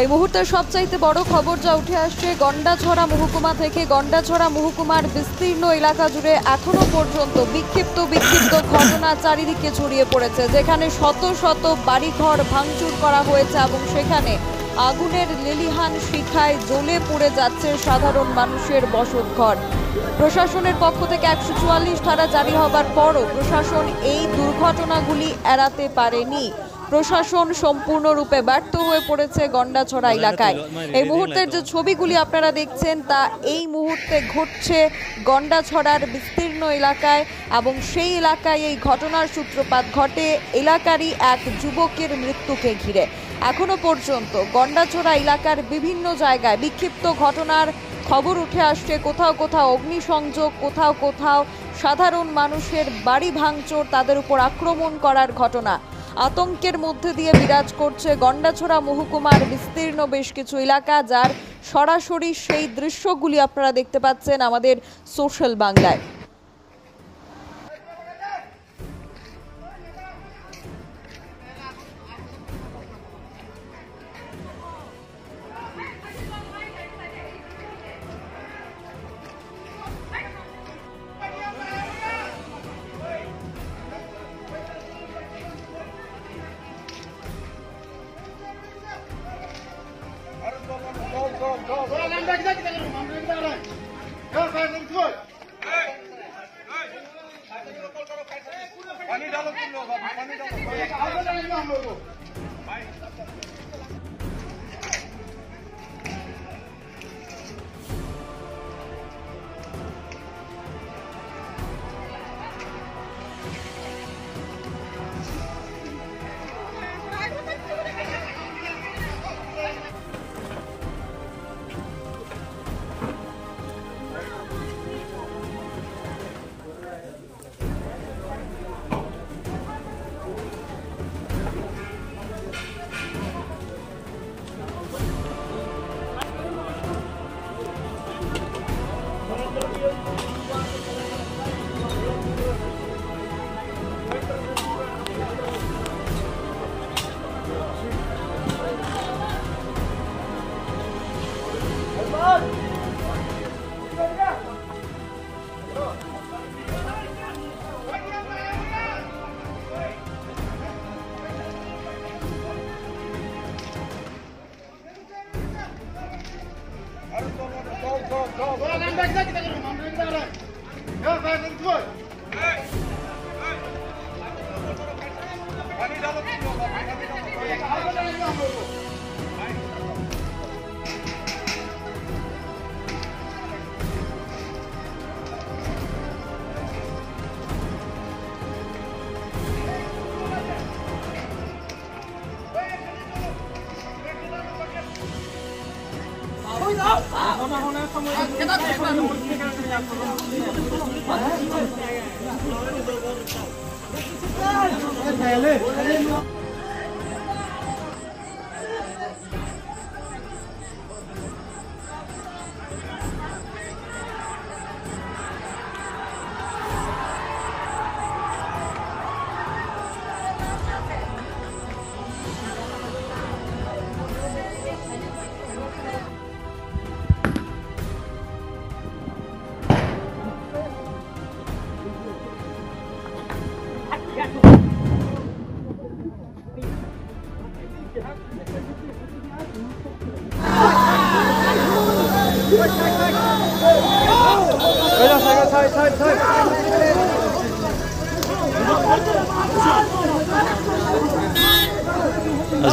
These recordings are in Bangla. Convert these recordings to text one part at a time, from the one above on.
এই মুহূর্তে সবচাইতে বড় খবর যা উঠে আসছে গন্ডাছড়া মহকুমা থেকে। গন্ডাছড়া মহকুমার বিস্তীর্ণ এলাকা জুড়ে এখনো পর্যন্ত বিক্ষিপ্ত ঘটনা চারিদিকে ছড়িয়ে পড়েছে, যেখানে শত শত বাড়িঘর ভাঙচুর করা হয়েছে এবং সেখানে আগুনের লেলিহান শিখায় জ্বলে পড়ে যাচ্ছে সাধারণ মানুষের বসতঘর। প্রশাসনের পক্ষ থেকে 144 ধারা জারি হবার পরও প্রশাসন এই দুর্ঘটনাগুলি এড়াতে পারেনি। প্রশাসন সম্পূর্ণরূপে ব্যর্থ হয়ে পড়েছে গন্ডাছড়া এলাকায়। এই মুহূর্তের যে ছবিগুলি আপনারা দেখছেন তা এই মুহূর্তে ঘটছে গন্ডাছড়ার বিস্তীর্ণ এলাকায়, এবং সেই এলাকায় এই ঘটনার সূত্রপাত ঘটে এলাকারই এক যুবকের মৃত্যুকে ঘিরে। এখনো পর্যন্ত গন্ডাছড়া এলাকার বিভিন্ন জায়গায় বিক্ষিপ্ত ঘটনার খবর উঠে আসছে। কোথাও কোথাও অগ্নিসংযোগ, কোথাও কোথাও সাধারণ মানুষের বাড়ি ভাঙচুর, তাদের উপর আক্রমণ করার ঘটনা। আতঙ্কের মধ্যে দিয়ে বিরাজ করছে গন্ডাছড়া মহকুমার বিস্তীর্ণ বেশ কিছু এলাকা, যার সরাসরি সেই দৃশ্যগুলি আপনারা দেখতে পাচ্ছেন আমাদের সোশ্যাল বাংলায়। पानी डालो तुम लोग, पानी डालो।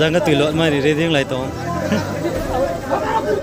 Jangan tulok mari reading lai tong.